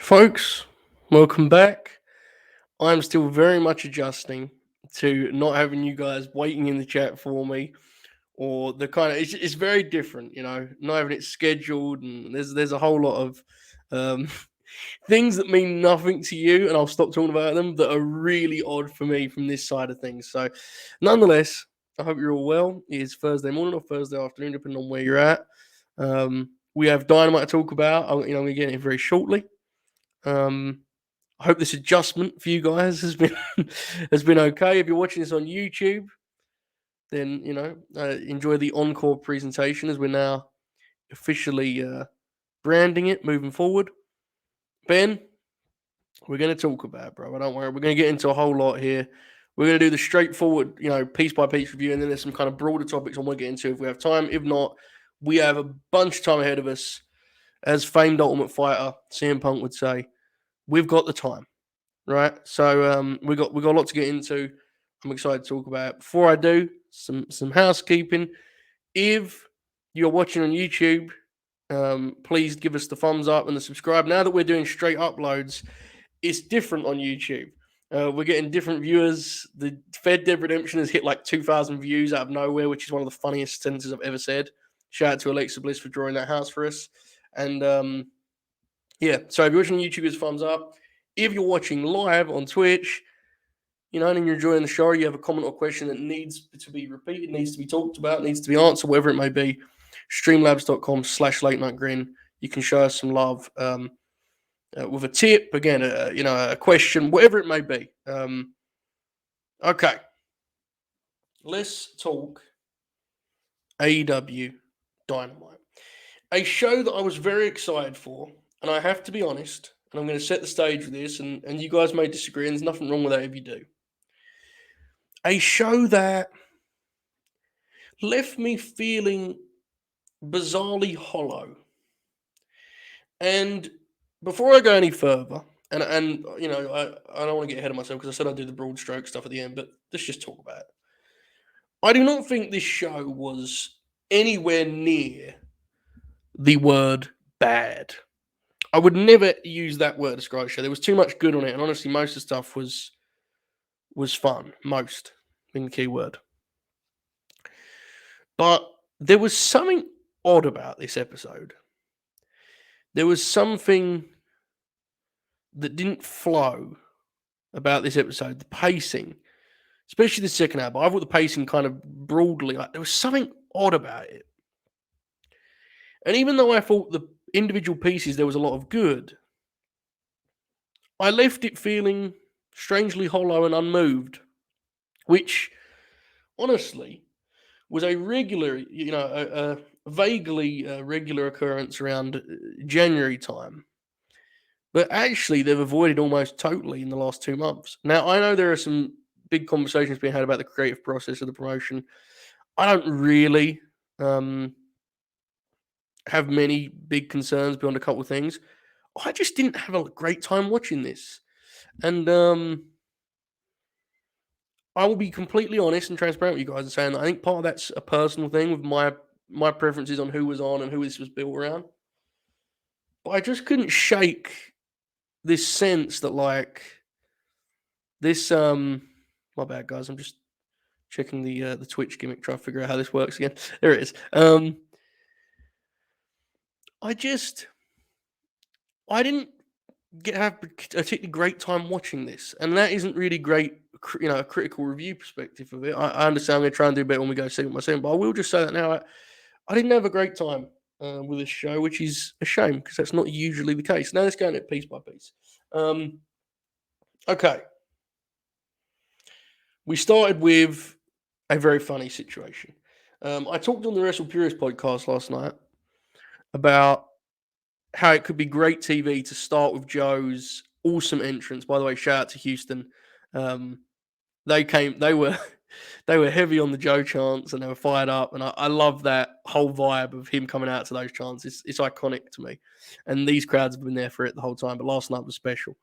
Folks, welcome back. I'm still very much adjusting to not having you guys waiting in the chat for me, or the kind of it's very different, not having it scheduled, and there's a whole lot of um, things that mean nothing to you, and I'll stop talking about them that are really odd for me from this side of things. So, nonetheless, I hope you're all well. It is Thursday morning or Thursday afternoon, depending on where you're at. We have Dynamite to talk about. I'm going to get it very shortly. I hope this adjustment for you guys has been has been okay. If you're watching this on YouTube, then enjoy the encore presentation as we're now officially branding it moving forward. Ben, we're going to talk about it, bro. Don't worry. We're going to get into a whole lot here. We're going to do the straightforward, piece by piece review, and then there's some kind of broader topics I want to get into if we have time. If not, we have a bunch of time ahead of us. As famed Ultimate Fighter CM Punk would say, we've got the time. Right, so we got a lot to get into. I'm excited to talk about it. Before I do, some housekeeping. If you're watching on YouTube, please give us the thumbs up and the subscribe. Now that we're doing straight uploads, it's different on YouTube. We're getting different viewers. The Fed Dead Redemption has hit like 2,000 views out of nowhere, which is one of the funniest sentences I've ever said. Shout out to Alexa Bliss for drawing that house for us. And yeah, so if you're watching on YouTube, give us thumbs up. If you're watching live on Twitch, and you're enjoying the show, you have a comment or question that needs to be repeated, needs to be talked about, needs to be answered, whatever it may be, streamlabs.com/late night grin. You can show us some love with a tip, again, a question, whatever it may be. Okay. Let's talk AEW Dynamite. A show that I was very excited for, and I have to be honest, and I'm going to set the stage with this, and you guys may disagree, and there's nothing wrong with that if you do. A show that left me feeling bizarrely hollow. And before I go any further, and I don't want to get ahead of myself because I said I'd do the broad stroke stuff at the end, but let's just talk about it. I do not think this show was anywhere near the word bad. I would never use that word to describe the show. There was too much good on it, and honestly, most of the stuff was fun. Most being the key word. But there was something odd about this episode. There was something that didn't flow about this episode. The pacing, especially the second half. I thought the pacing kind of broadly, there was something odd about it. And even though I thought the individual pieces, there was a lot of good, I left it feeling strangely hollow and unmoved, which honestly was a regular, a vaguely regular occurrence around January time. But actually, they've avoided almost totally in the last 2 months. Now, I know there are some big conversations being had about the creative process of the promotion. I don't really have many big concerns beyond a couple of things. I just didn't have a great time watching this. And I will be completely honest and transparent with you guys and saying that I think part of that's a personal thing with my preferences on who was on and who this was built around. But I just couldn't shake this sense that this my bad guys, I'm just checking the Twitch gimmick, trying to figure out how this works again. There it is. I didn't have a particularly great time watching this, and that isn't really great, a critical review perspective of it. I understand I'm going to try and do better when we go segment by segment, but I will just say that now I didn't have a great time with this show, which is a shame because that's not usually the case. Now let's go into it piece by piece. Okay. We started with a very funny situation. I talked on the Wrestle Purist podcast last night about how it could be great TV to start with Joe's awesome entrance. By the way, shout out to Houston. They were heavy on the Joe chants and they were fired up. And I love that whole vibe of him coming out to those chants. It's iconic to me. And these crowds have been there for it the whole time. But last night was special.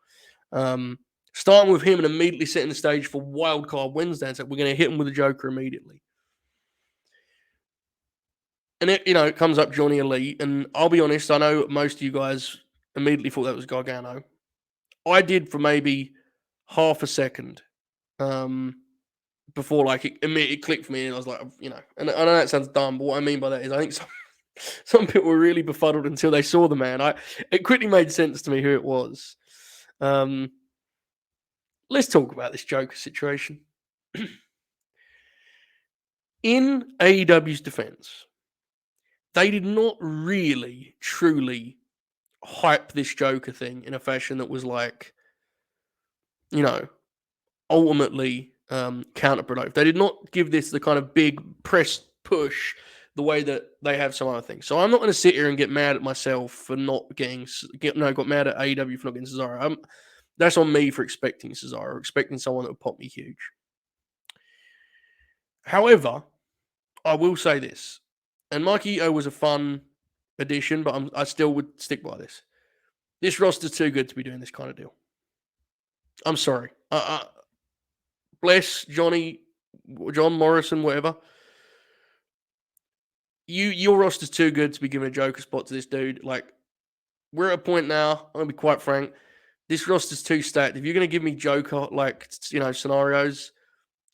Starting with him and immediately setting the stage for Wildcard Wednesday. And so we're going to hit him with a Joker immediately. And it comes up Johnny Elite. And I'll be honest, I know most of you guys immediately thought that was Gargano. I did for maybe half a second before like it clicked for me, and I was like, and I know that sounds dumb, but what I mean by that is I think some people were really befuddled until they saw the man. It quickly made sense to me who it was. Let's talk about this Joker situation. In AEW's defense, they did not really, truly hype this Joker thing in a fashion that was like, ultimately counterproductive. They did not give this the kind of big press push the way that they have some other things. So I'm not going to sit here and get mad at myself for not got mad at AEW for not getting Cesaro. That's on me for expecting Cesaro, expecting someone that would pop me huge. However, I will say this, and Mike Ito was a fun addition, but I still would stick by this. This roster's too good to be doing this kind of deal. I'm sorry. Bless John Morrison, whatever. Your roster's too good to be giving a Joker spot to this dude. Like, we're at a point now, I'm going to be quite frank, this roster's too stacked. If you're going to give me Joker, scenarios,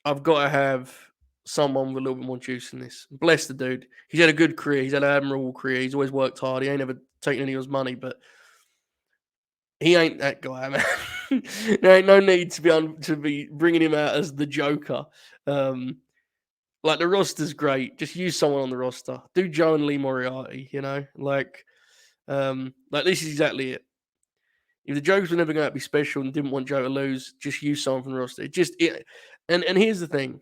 I've got to have someone with a little bit more juice in this. Bless the dude. He's had a good career. He's had an admirable career. He's always worked hard. He ain't ever taken any of his money, but he ain't that guy, man. There ain't no need to be bringing him out as the Joker. The roster's great. Just use someone on the roster. Do Joe and Lee Moriarty. This is exactly it. If the Jokers were never going to be special and didn't want Joe to lose, just use someone from the roster. And here's the thing: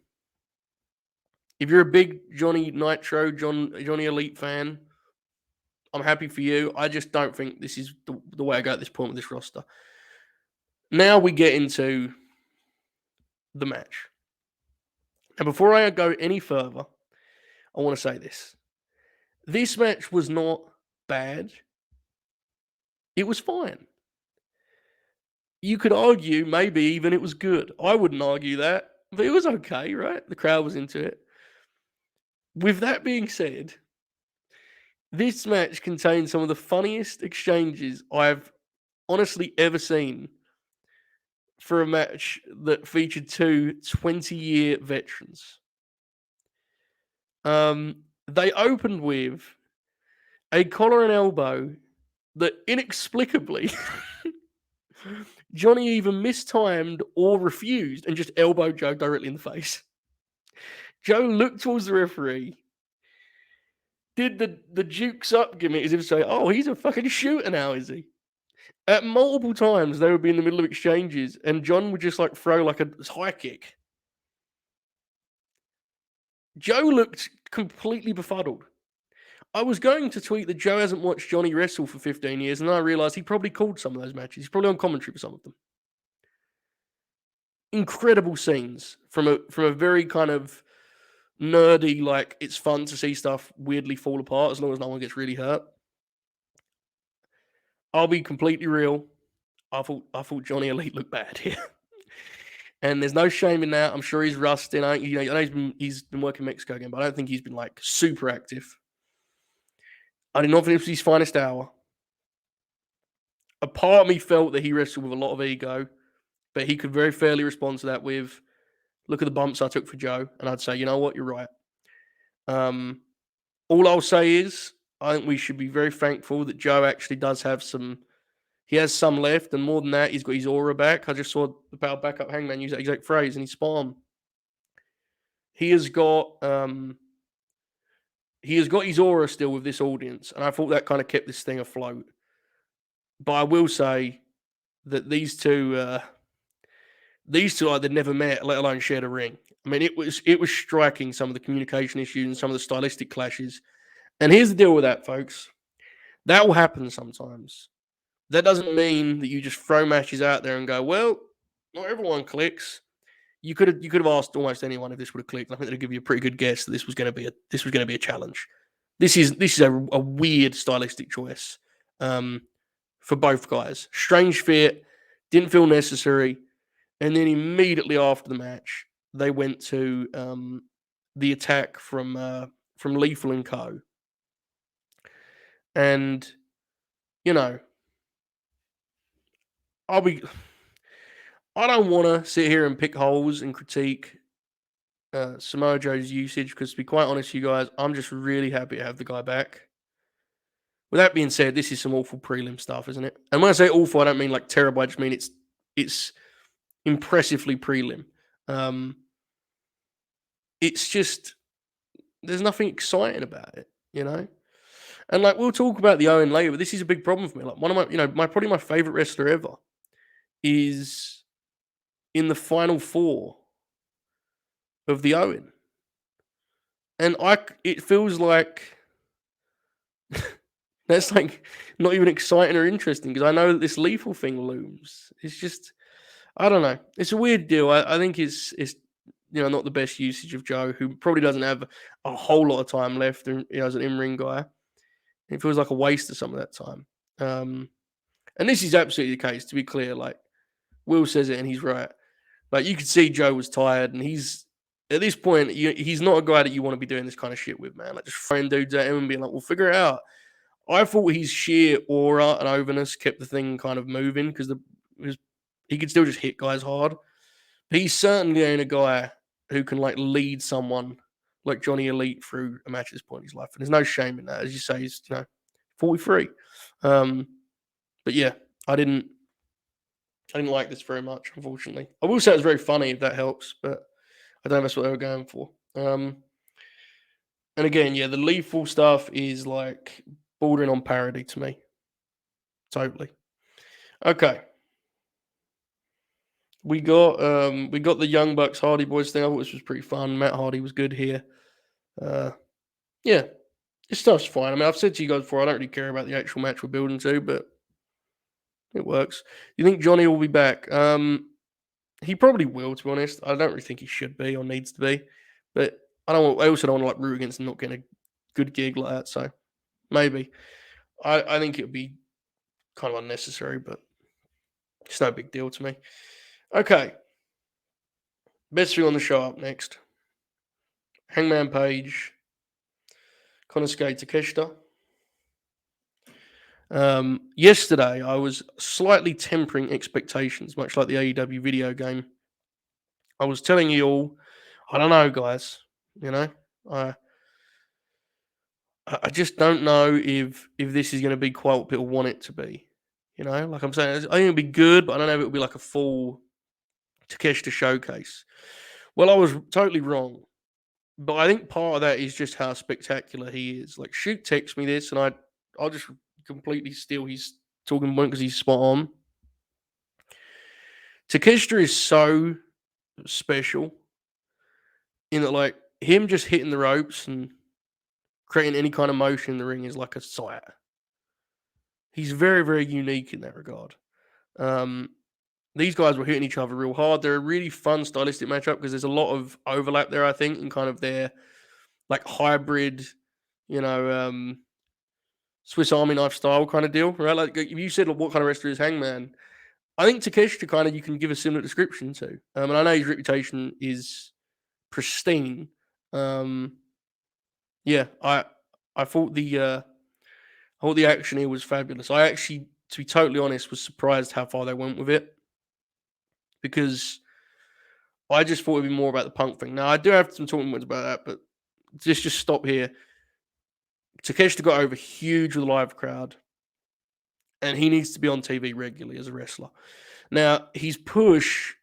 if you're a big Johnny Nitro, Johnny Elite fan, I'm happy for you. I just don't think this is the way I go at this point with this roster. Now we get into the match. And before I go any further, I want to say this. This match was not bad. It was fine. You could argue maybe even it was good. I wouldn't argue that, but it was okay, right? The crowd was into it. With that being said, this match contained some of the funniest exchanges I've honestly ever seen for a match that featured two 20-year veterans. They opened with a collar and elbow that inexplicably Johnny either mistimed or refused and just elbowed Joe directly in the face. Joe looked towards the referee, did the jukes up gimmick as if to say, oh, he's a fucking shooter now, is he? At multiple times, they would be in the middle of exchanges, and John would just throw a high kick. Joe looked completely befuddled. I was going to tweet that Joe hasn't watched Johnny wrestle for 15 years, and then I realized he probably called some of those matches. He's probably on commentary for some of them. Incredible scenes from a very kind of nerdy, it's fun to see stuff weirdly fall apart as long as no one gets really hurt. I'll be completely real. I thought Johnny Elite looked bad here. And there's no shame in that. I'm sure he's rusting. I know he's been working Mexico again, but I don't think he's been super active. I did not think it was his finest hour. A part of me felt that he wrestled with a lot of ego, but he could very fairly respond to that with, look at the bumps I took for Joe. And I'd say, you know what, you're right. All I'll say is, I think we should be very thankful that Joe actually does have he has some left, and more than that, he's got his aura back. I just saw the Power Backup Hangman use that exact phrase, and he spun. He has got his aura still with this audience, and I thought that kind of kept this thing afloat. But I will say that these two they'd never met, let alone shared a ring. I mean, it was striking, some of the communication issues and some of the stylistic clashes. And here's the deal with that, folks. That will happen sometimes. That doesn't mean that you just throw matches out there and go, well, not everyone clicks. You could have asked almost anyone if this would have clicked. I think they'd give you a pretty good guess that this was going to be a challenge. This is a weird stylistic choice for both guys. Strange fit, didn't feel necessary, and then immediately after the match, they went to the attack from Lethal and Co. And I don't want to sit here and pick holes and critique Samoa Joe's usage because, to be quite honest, you guys, I'm just really happy to have the guy back. With that being said, this is some awful prelim stuff, isn't it? And when I say awful, I don't mean like terrible. I just mean it's impressively prelim. It's just there's nothing exciting about it, you know. And like we'll talk about the Owen later, but this is a big problem for me. Like one of my, probably my favorite wrestler ever is in the final four of the Owen, and it feels like that's like not even exciting or interesting because I know that this lethal thing looms. It's just I don't know. It's a weird deal. I think it's not the best usage of Joe, who probably doesn't have a whole lot of time left, and as an in-ring guy, it feels like a waste of some of that time. And this is absolutely the case. To be clear, like Will says it, and he's right. Like you could see Joe was tired, and he's at this point, he's not a guy that you want to be doing this kind of shit with, man. Like just throwing dudes at him and being like, "We'll figure it out." I thought his sheer aura and overness kept the thing kind of moving because he could still just hit guys hard. But he certainly ain't a guy who can like lead someone like Johnny Elite through a match at this point in his life. And there's no shame in that. As you say, he's 43. But yeah, I didn't like this very much, unfortunately. I will say it was very funny if that helps, but I don't know if that's what they were going for. And again, yeah, the lethal stuff is like bordering on parody to me. Totally. Okay. We got the Young Bucks Hardy Boys thing. I thought this was pretty fun. Matt Hardy was good here. Yeah, this stuff's fine. I mean, I've said to you guys before, I don't really care about the actual match we're building to, but it works. You think Johnny will be back? He probably will, to be honest. I don't really think he should be or needs to be, but I also don't want to like root against him not getting a good gig like that. So maybe I think it would be kind of unnecessary, but it's no big deal to me. Okay, best thing on the show up next: Hangman Page, Konosuke Takeshita. Yesterday, I was slightly tempering expectations, much like the AEW video game. I was telling you all, I don't know, guys. I just don't know if this is going to be quite what people want it to be. Like I'm saying, I think it'll be good, but I don't know if it'll be like a full Takeshita showcase. Well, I was totally wrong, but I think part of that is just how spectacular he is. Like, Shoot text me this, and I'll just completely steal his talking point because he's spot on. Takeshita is so special in that, like, him just hitting the ropes and creating any kind of motion in the ring is like a sight. He's very, very unique in that regard. These guys were hitting each other real hard. They're a really fun stylistic matchup because there's a lot of overlap there, I think, in kind of their like hybrid, Swiss Army knife style kind of deal, right? Like if you said what kind of wrestler is Hangman, I think Takeshita kind of you can give a similar description to. And I know his reputation is pristine. Yeah, I thought the action here was fabulous. I actually, to be totally honest, was surprised how far they went with it because I just thought it'd be more about the Punk thing. Now I do have some talking points about that, but just stop here. Takeshita got over huge with a live crowd, and he needs to be on TV regularly as a wrestler. Now his push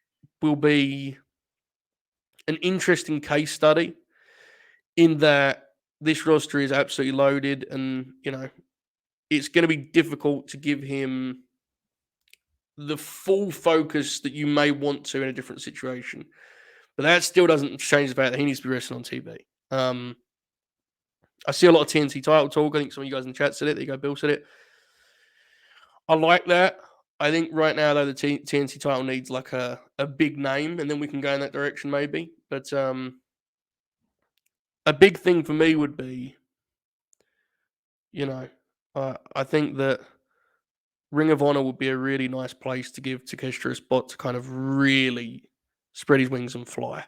will be an interesting case study in that this roster is absolutely loaded, and it's going to be difficult to give him the full focus that you may want to in a different situation. But that still doesn't change the fact that he needs to be wrestling on TV. I see a lot of TNT title talk. I think some of you guys in the chat said it. There you go, Bill said it. I like that. I think right now, though, the TNT title needs like a big name, and then we can go in that direction maybe. But a big thing for me would be, I think that Ring of Honor would be a really nice place to give Takeshita a spot to kind of really spread his wings and fly.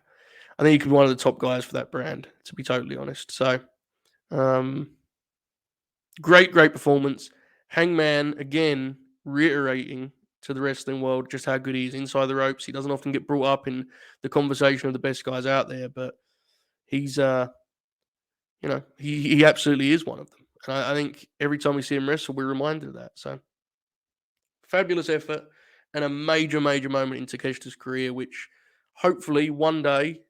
I think he could be one of the top guys for that brand, to be totally honest. So, great performance. Hangman, again, reiterating to the wrestling world, just how good he is inside the ropes. He doesn't often get brought up in the conversation of the best guys out there, but he's he absolutely is one of them. And I think every time we see him wrestle, we're reminded of that. So fabulous effort and a major, major moment in Takeshita's career, which hopefully one day,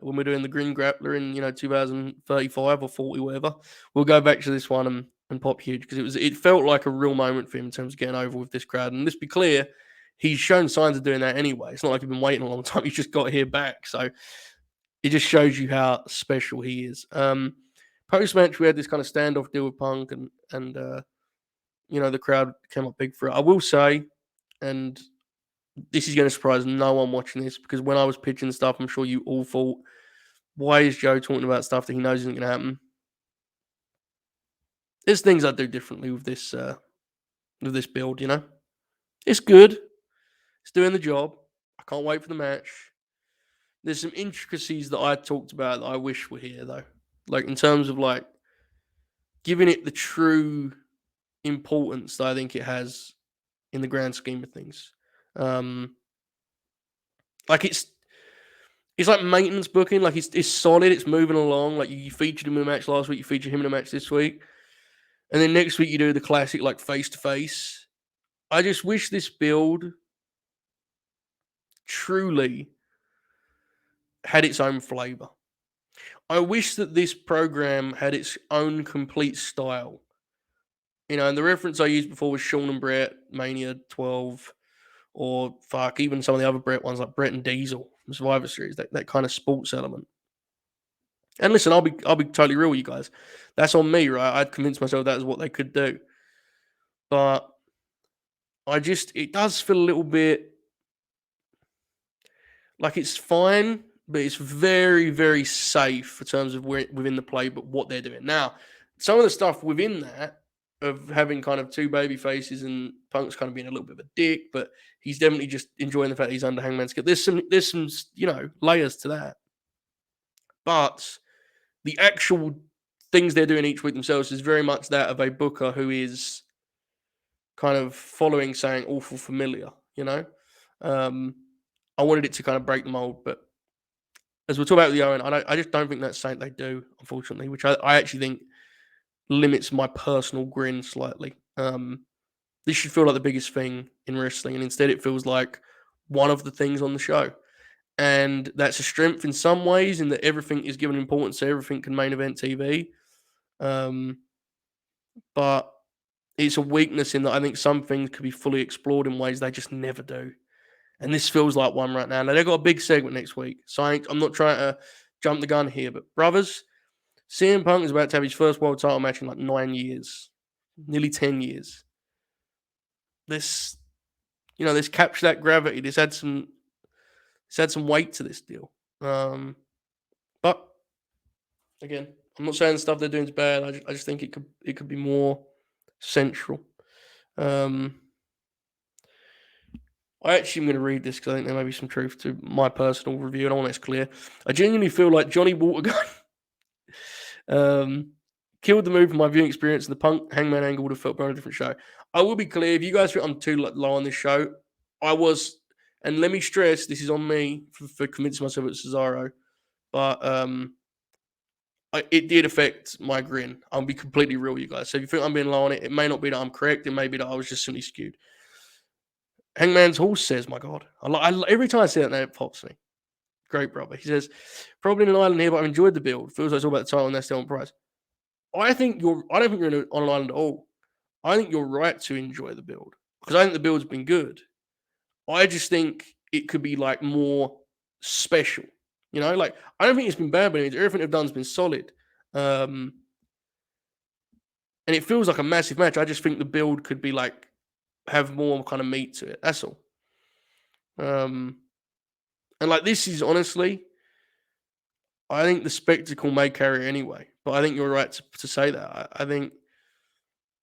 when we're doing the Green Grappler in 2035 or 40, whatever, we'll go back to this one and pop huge, because it felt like a real moment for him in terms of getting over with this crowd. And let's be clear, he's shown signs of doing that anyway. It's not like he's been waiting a long time. He's just got here back. So it just shows you how special he is. Post match, we had this kind of standoff deal with Punk, and the crowd came up big for it. I will say, and this is going to surprise no one watching this, because when I was pitching stuff, I'm sure you all thought, why is Joe talking about stuff that he knows isn't going to happen? There's things I do differently with this build. It's good. It's doing the job. I can't wait for the match. There's some intricacies that I talked about that I wish were here, though. Like, in terms of, like, giving it the true importance that I think it has in the grand scheme of things. Like, it's like maintenance booking. Like, it's solid. It's moving along. Like, you featured him in a match last week. You featured him in a match this week. And then next week you do the classic, like, face-to-face. I just wish this build truly had its own flavor. I wish that this program had its own complete style. And the reference I used before was Shawn and Bret, Mania 12, or even some of the other Bret ones, like Bret and Diesel, the Survivor Series, that kind of sports element. And listen, I'll be totally real with you guys. That's on me, right? I'd convinced myself that is what they could do. But it does feel a little bit like it's fine, but it's very, very safe in terms of within the play, but what they're doing. Now, some of the stuff within that, of having kind of two baby faces and Punk's kind of being a little bit of a dick, but he's definitely just enjoying the fact that he's under Hangman's skill. There's some layers to that. But the actual things they're doing each week themselves is very much that of a booker who is kind of following saying awful familiar, I wanted it to kind of break the mold, but as we'll talk about with the Owen, I just don't think that's something they do, unfortunately, which I actually think limits my personal grin slightly. This should feel like the biggest thing in wrestling, and instead it feels like one of the things on the show. And that's a strength in some ways, in that everything is given importance, so everything can main event TV. But it's a weakness in that I think some things could be fully explored in ways they just never do. And this feels like one right now. Now, they've got a big segment next week, so I'm not trying to jump the gun here, but brothers, CM Punk is about to have his first world title match in like 9 years, nearly 10 years. This capture that gravity. This had some weight to this deal. But again, I'm not saying the stuff they're doing is bad. I just think it could be more central. I actually am going to read this because I think there may be some truth to my personal review, and I want it's clear. I genuinely feel like Johnny Watergun killed the move from my viewing experience, and the Punk Hangman angle would have felt better on a different show. I will be clear, if you guys think I'm too low on this show, I was, and let me stress, this is on me for convincing myself it's Cesaro, but it did affect my grin. I'll be completely real with you guys. So if you think I'm being low on it, it may not be that I'm correct. It may be that I was just simply skewed. Hangman's Horse says, my God. Every time I see that name, it pops me. Great, brother. He says, probably in an island here, but I've enjoyed the build. Feels like it's all about the title and that's still on prize. I don't think you're on an island at all. I think you're right to enjoy the build, because I think the build's been good. I just think it could be like more special. Like, I don't think it's been bad, but everything they've done has been solid. And it feels like a massive match. I just think the build could be like, have more kind of meat to it. That's all. And like, this is honestly, I think the spectacle may carry it anyway. But I think you're right to say that. I think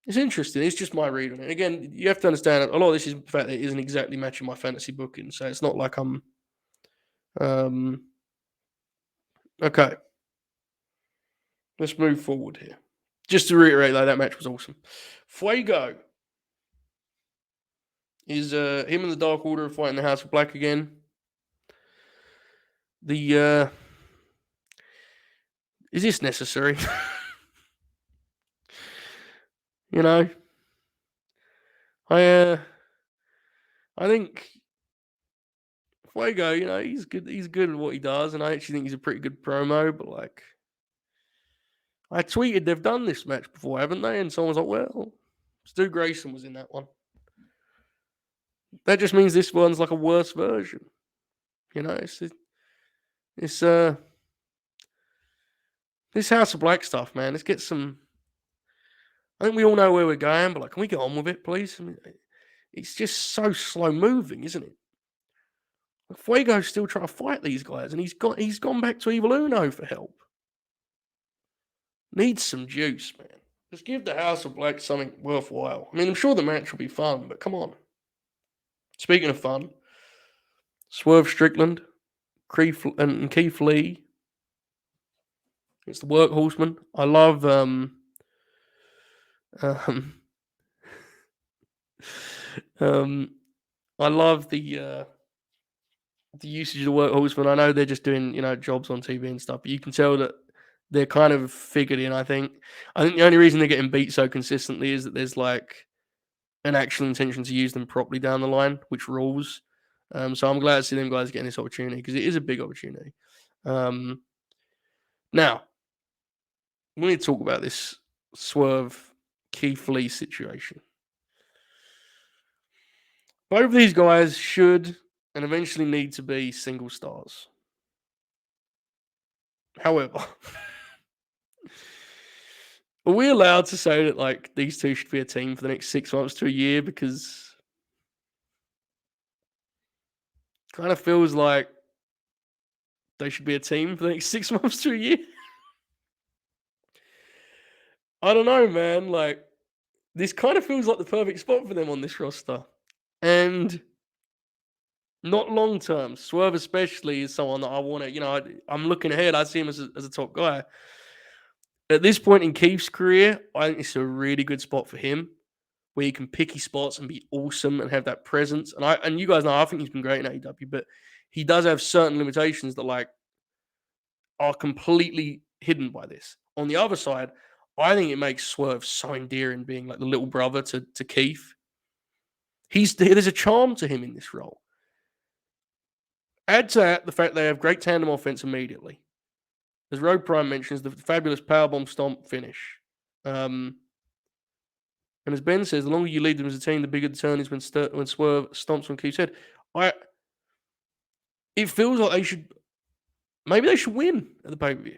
it's interesting. It's just my read on it. Again, you have to understand a lot of this is the fact that it isn't exactly matching my fantasy booking. So it's not like I'm okay. Let's move forward here. Just to reiterate, though, that match was awesome. Fuego is him and the Dark Order are fighting the House of Black again. Is this necessary? You know, I think Fuego, he's good. He's good at what he does, and I actually think he's a pretty good promo. But like, I tweeted they've done this match before, haven't they? And someone was like, "Well, Stu Grayson was in that one." That just means this one's like a worse version. It's this House of Black stuff, man. Let's get some. I think we all know where we're going, but like, can we get on with it, please? I mean, it's just so slow moving, isn't it? Fuego's still trying to fight these guys, and he's gone back to Evil Uno for help. Needs some juice, man. Just give the House of Black something worthwhile. I mean, I'm sure the match will be fun, but come on. Speaking of fun, Swerve Strickland, and Keith Lee. It's the Workhorseman. I love I love the usage of the Workhorseman. I know they're just doing jobs on TV and stuff, but you can tell that they're kind of figured in. I think the only reason they're getting beat so consistently is that there's like an actual intention to use them properly down the line, which rules. So I'm glad to see them guys getting this opportunity because it is a big opportunity. Now, we need to talk about this Swerve Keith Lee situation. Both of these guys should and eventually need to be single stars. However, are we allowed to say that like these two should be a team for the next 6 months to a year? Because it kind of feels like they should be a team for the next 6 months to a year. I don't know, man. Like, this kind of feels like the perfect spot for them on this roster. And not long term. Swerve especially is someone that I want to, I'm looking ahead. I see him as a top guy. At this point in Keith's career, I think it's a really good spot for him where he can pick his spots and be awesome and have that presence. And you guys know, I think he's been great in AEW, but he does have certain limitations that like are completely hidden by this. On the other side, I think it makes Swerve so endearing being like the little brother to Keith. There's a charm to him in this role. Add to that the fact they have great tandem offense immediately. As Road Prime mentions, the fabulous powerbomb stomp finish. And as Ben says, the longer you lead them as a team, the bigger the turn is when Swerve stomps on Keith's head. It feels like maybe they should win at the pay-per-view.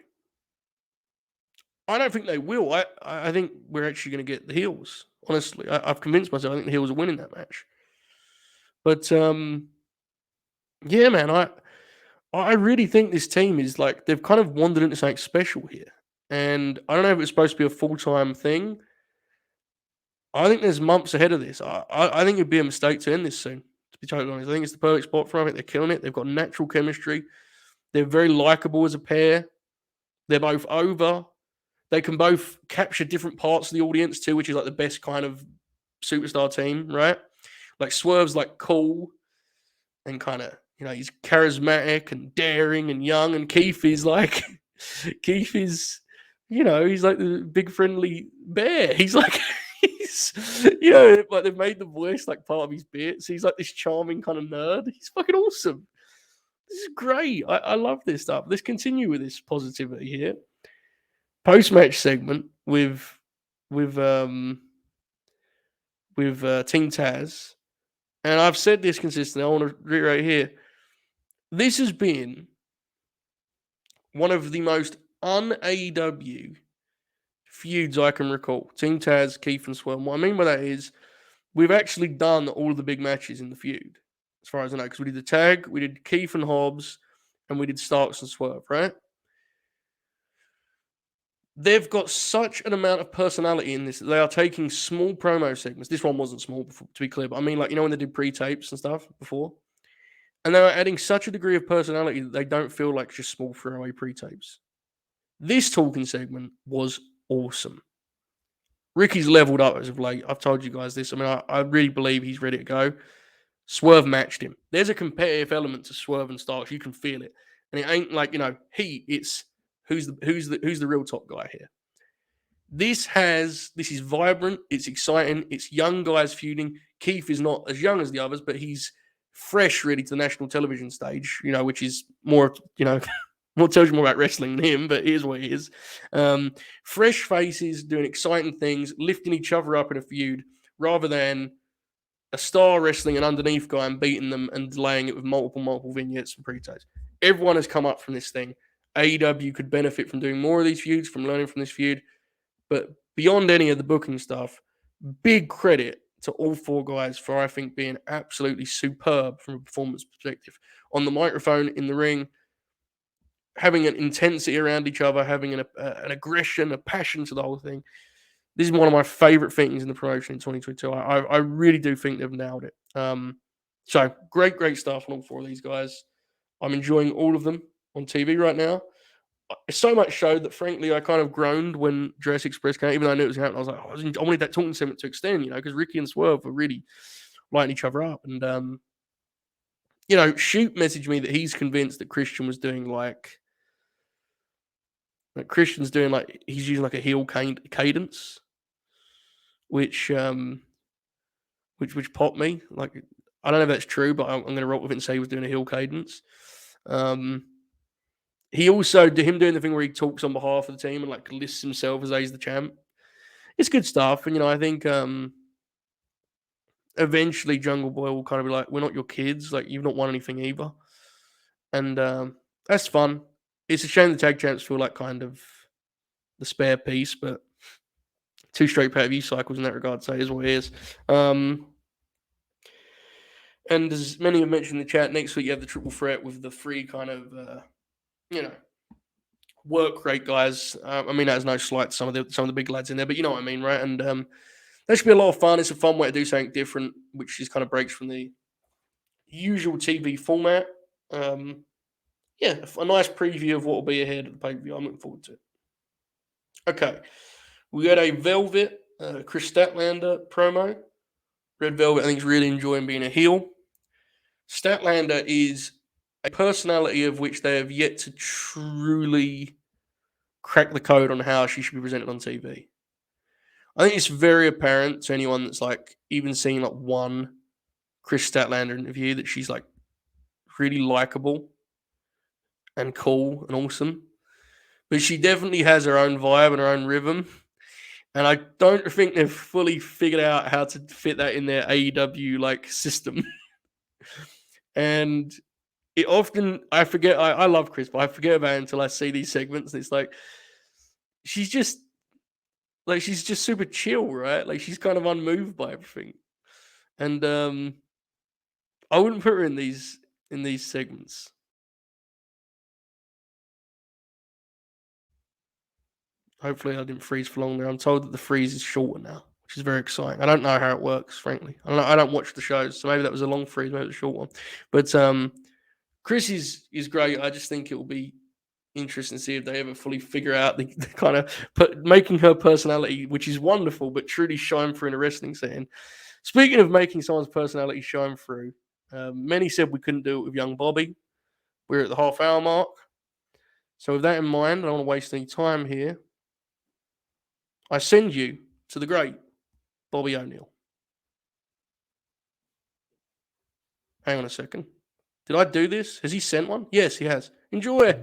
I don't think they will. I think we're actually going to get the heels. Honestly, I've convinced myself I think the heels are winning that match. But yeah, man, I really think this team is like they've kind of wandered into something special here, and I don't know if it's supposed to be a full-time thing. I think there's months ahead of this. I think it'd be a mistake to end this soon. To be totally honest, I think it's the perfect spot for them. I think they're killing it. They've got natural chemistry. They're very likable as a pair. They're both over. They can both capture different parts of the audience too, which is like the best kind of superstar team, right? Like Swerve's like cool and kind of, he's charismatic and daring and young. And Keith is like, he's like the big friendly bear. He's like, like they've made the voice like part of his bit. So he's like this charming kind of nerd. He's fucking awesome. This is great. I love this stuff. Let's continue with this positivity here. Post-match segment with Team Taz, and I've said this consistently. I want to reiterate here. This has been one of the most un-AEW feuds I can recall. Team Taz, Keith, and Swerve. What I mean by that is we've actually done all of the big matches in the feud, as far as I know, because we did the tag, we did Keith and Hobbs, and we did Starks and Swerve, right? They've got such an amount of personality in this that they are taking small promo segments. This one wasn't small, before, to be clear, but I mean, like, when they did pre-tapes and stuff before, and they were adding such a degree of personality that they don't feel like just small throwaway pre-tapes. This talking segment was awesome. Ricky's leveled up as of late. I've told you guys this. I mean, I really believe he's ready to go. Swerve matched him. There's a competitive element to Swerve and Starks. You can feel it, and it ain't like it's who's the real top guy here. This is vibrant. It's exciting. It's young guys feuding. Keith is not as young as the others, but he's fresh really to the national television stage. Which is more what tells you more about wrestling than him, but here's what it is. Fresh faces doing exciting things, lifting each other up in a feud, rather than a star wrestling an underneath guy and beating them and delaying it with multiple vignettes and pre-tapes. Everyone has come up from this thing. AEW could benefit from doing more of these feuds, from learning from this feud. But beyond any of the booking stuff, big credit to all four guys for, I think, being absolutely superb from a performance perspective. On the microphone, in the ring, having an intensity around each other, having an aggression, a passion to the whole thing. This is one of my favorite things in the promotion in 2022. I really do think they've nailed it. So great stuff on all four of these guys. I'm enjoying all of them on TV right now. It's so much so that, frankly, I kind of groaned when Jurassic Express came out, even though I knew it was happening. I was like, I wanted that talking segment to extend, because Ricky and Swerve were really lighting each other up. And, Shoot messaged me that he's convinced that Christian was doing he's using a heel cadence, which popped me. I don't know if that's true, but I'm going to roll with it and say he was doing a heel cadence. He also did him doing the thing where he talks on behalf of the team and lists himself as he's the champ. It's good stuff, and I think eventually Jungle Boy will kind of be like, "We're not your kids. You've not won anything either," and that's fun. It's a shame the tag champs feel like kind of the spare piece, but 2 straight pay-per-view cycles in that regard, so it is what it is. And as many have mentioned in the chat, next week you have the triple threat with the 3 kind of work rate guys. I mean, that has no slight to some of the big lads in there, but you know what I mean, right? And that should be a lot of fun. It's a fun way to do something different, which just kind of breaks from the usual TV format. A nice preview of what will be ahead of the pay-per-view. I'm looking forward to it. Okay, we got a Velvet, Chris Statlander promo. Red Velvet, I think, is really enjoying being a heel. Statlander is a personality of which they have yet to truly crack the code on how she should be presented on TV. I think it's very apparent to anyone that's even seen one Chris Statlander interview that she's really likable and cool and awesome. But she definitely has her own vibe and her own rhythm. And I don't think they've fully figured out how to fit that in their AEW system. And it often, I forget, I love Chris, but I forget about it until I see these segments. It's she's just super chill, right? She's kind of unmoved by everything. And I wouldn't put her in these segments. Hopefully I didn't freeze for long there. I'm told that the freeze is shorter now, which is very exciting. I don't know how it works, frankly. I don't watch the shows, so maybe that was a long freeze, maybe it was a short one. But Chris is great. I just think it will be interesting to see if they ever fully figure out the kind of making her personality, which is wonderful, but truly shine through in a wrestling setting. Speaking of making someone's personality shine through, many said we couldn't do it with young Bobby. We're at the half-hour mark. So with that in mind, I don't want to waste any time here. I send you to the great Bobby O'Neill. Hang on a second. Did I do this? Has he sent one? Yes, he has. Enjoy.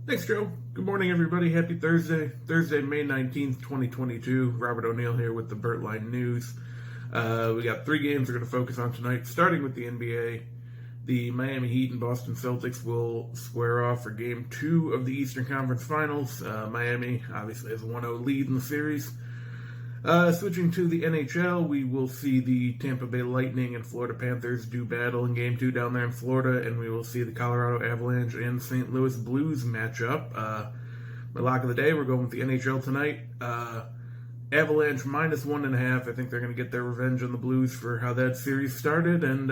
Thanks, Joe. Good morning, everybody. Happy Thursday. Thursday, May 19th, 2022. Robert O'Neill here with the Bert Line News. We got 3 games we're going to focus on tonight, starting with the NBA. The Miami Heat and Boston Celtics will square off for Game 2 of the Eastern Conference Finals. Miami obviously has a 1-0 lead in the series. Switching to the NHL, we will see the Tampa Bay Lightning and Florida Panthers do battle in Game 2 down there in Florida, and we will see the Colorado Avalanche and St. Louis Blues match up. My lock of the day, we're going with the NHL tonight. Avalanche -1.5. I think they're going to get their revenge on the Blues for how that series started and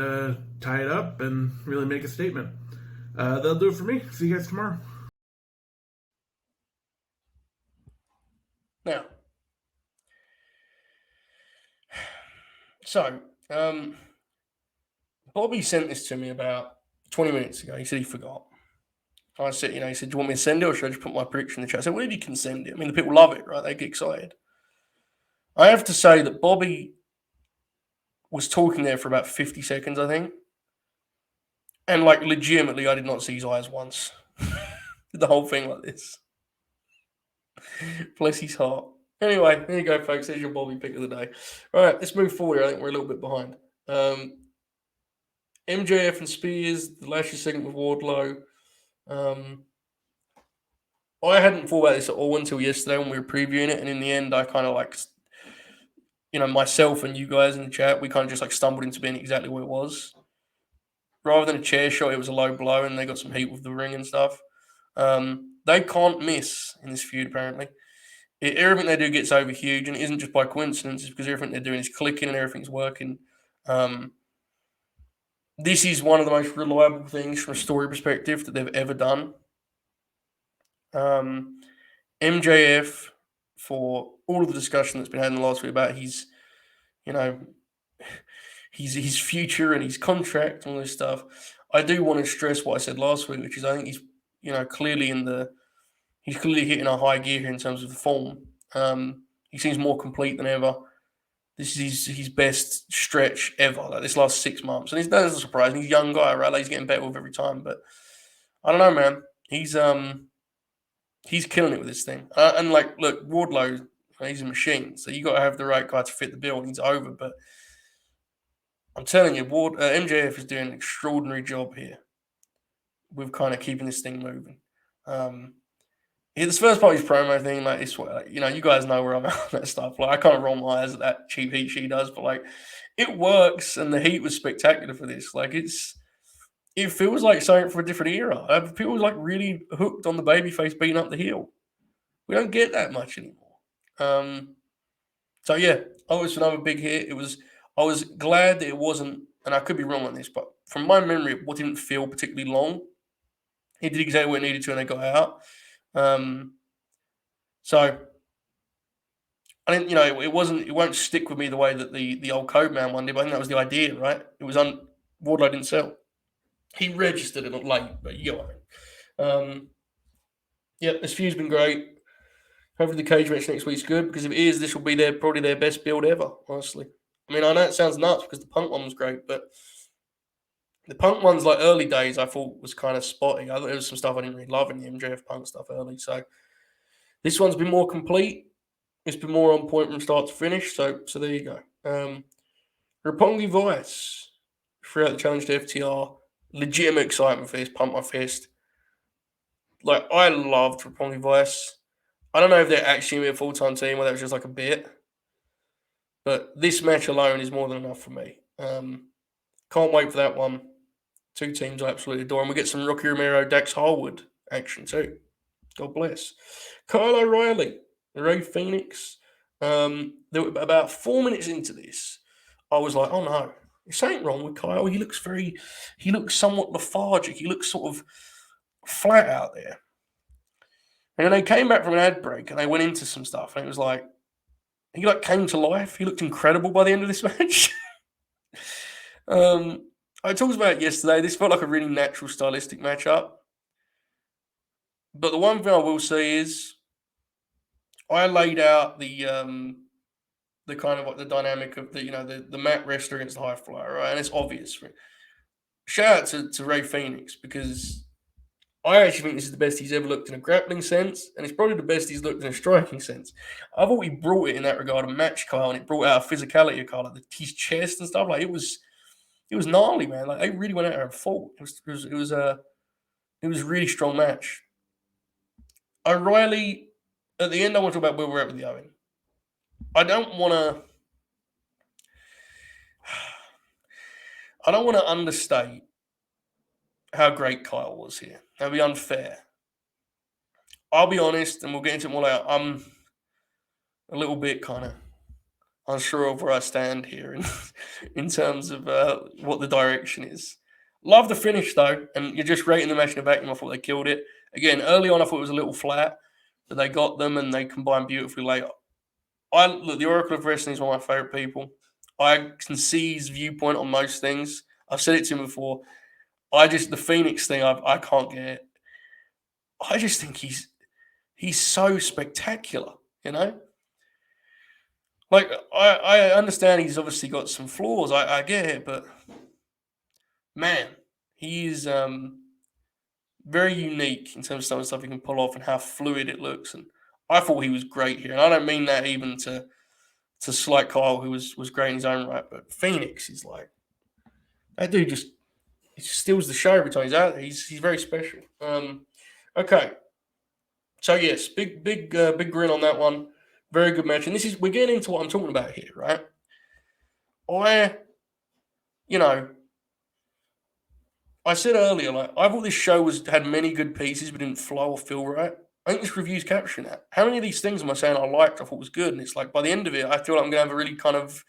tie it up and really make a statement. That'll do it for me. See you guys tomorrow. Now, So, Bobby sent this to me about 20 minutes ago. He said he forgot. I said, he said, do you want me to send it or should I just put my prediction in the chat? I said, well, if you can send it. I mean, the people love it, right? They get excited. I have to say that Bobby was talking there for about 50 seconds, I think. And, legitimately, I did not see his eyes once. The whole thing like this. Bless his heart. Anyway, there you go, folks. There's your Bobby pick of the day. All right, let's move forward. I think we're a little bit behind. MJF and Spears, the last year segment with Wardlow. I hadn't thought about this at all until yesterday when we were previewing it, and in the end, I kind of myself and you guys in the chat, we kind of just stumbled into being exactly what it was. Rather than a chair shot, it was a low blow, and they got some heat with the ring and stuff. They can't miss in this feud, apparently. Everything they do gets over huge, and it isn't just by coincidence. It's because everything they're doing is clicking and everything's working. This is one of the most reliable things from a story perspective that they've ever done. MJF, for all of the discussion that's been had in the last week about his future and his contract and all this stuff, I do want to stress what I said last week, which is I think he's clearly he's clearly hitting a high gear here in terms of the form. He seems more complete than ever. This is his best stretch ever, this last 6 months. And that isn't surprising. He's a young guy, right? He's getting better with every time. But I don't know, man. He's killing it with this thing. And look, Wardlow, he's a machine. So you got to have the right guy to fit the bill. And he's over. But I'm telling you, MJF is doing an extraordinary job here with kind of keeping this thing moving. This first part of his promo thing, it's you guys know where I'm at on that stuff. I kind of roll my eyes at that cheap heat she does, but it works, and the heat was spectacular for this. It feels like something from a different era. People really hooked on the babyface beating up the heel. We don't get that much anymore. So yeah, it's another big hit. I was glad that it wasn't, and I could be wrong on this, but from my memory, it didn't feel particularly long. He did exactly what it needed to, and they got out. So I didn't, it won't stick with me the way that the old Code Man one did, but I think that was the idea, right? It was Wardlow didn't sell. He registered it late, but you know what I mean. This feud's been great. Hopefully the cage match next week's good, because if it is, this will be probably their best build ever, honestly. I mean, I know it sounds nuts because the Punk one was great, but the Punk one's early days I thought was kind of spotty. I thought there was some stuff I didn't really love in the MJF Punk stuff early. So this one's been more complete. It's been more on point from start to finish. So there you go. Roppongi Vice throughout the challenge to FTR. Legitimate excitement for this. Pump my fist. I loved Roppongi Vice. I don't know if they're actually a full-time team or that was just a bit. But this match alone is more than enough for me. Can't wait for that one. Two teams I absolutely adore. And we get some Rocky Romero, Dax Harwood action too. God bless. Kyle O'Reilly, Rey Fenix. About 4 minutes into this, I was like, oh no, there's something wrong with Kyle. He looks somewhat lethargic. He looks sort of flat out there. And then they came back from an ad break and they went into some stuff. And it was he came to life. He looked incredible by the end of this match. I talked about it yesterday. This felt like a really natural stylistic matchup. But the one thing I will say is I laid out the kind of the dynamic of the mat wrestler against the high flyer, right? And it's obvious. Shout out to Rey Fenix, because I actually think this is the best he's ever looked in a grappling sense, and it's probably the best he's looked in a striking sense. I thought he brought it in that regard, a match Kyle, and it brought out a physicality of Kyle, his chest and stuff. It was gnarly, man. They really went out there and fought. It was a really strong match. O'Reilly, at the end, I want to talk about where we're at with the Owen. I don't want to understate how great Kyle was here. That'd be unfair. I'll be honest, and we'll get into it more later. I'm a little bit kind of unsure of where I stand here in terms of what the direction is. Love the finish, though, and you're just rating the match in a vacuum. I thought they killed it. Again, early on, I thought it was a little flat, but they got them, and they combined beautifully later. The Oracle of Wrestling is one of my favorite people. I can see his viewpoint on most things. I've said it to him before. The Phoenix thing, I can't get it. I just think he's so spectacular, you know? Like, I understand he's obviously got some flaws. I get it, but man, he is very unique in terms of some of the stuff he can pull off and how fluid it looks. And I thought he was great here. And I don't mean that even to slight Kyle, who was great in his own right, but Phoenix is like, that dude just steals the show every time he's out there. He's very special. Okay. So yes, big grin on that one. Very good match. And we're getting into what I'm talking about here, right? I said earlier, like, I thought this show had many good pieces, but didn't flow or feel right. I think this review's capturing that. How many of these things am I saying I liked, I thought was good, and it's like by the end of it, I feel like I'm going to have a really kind of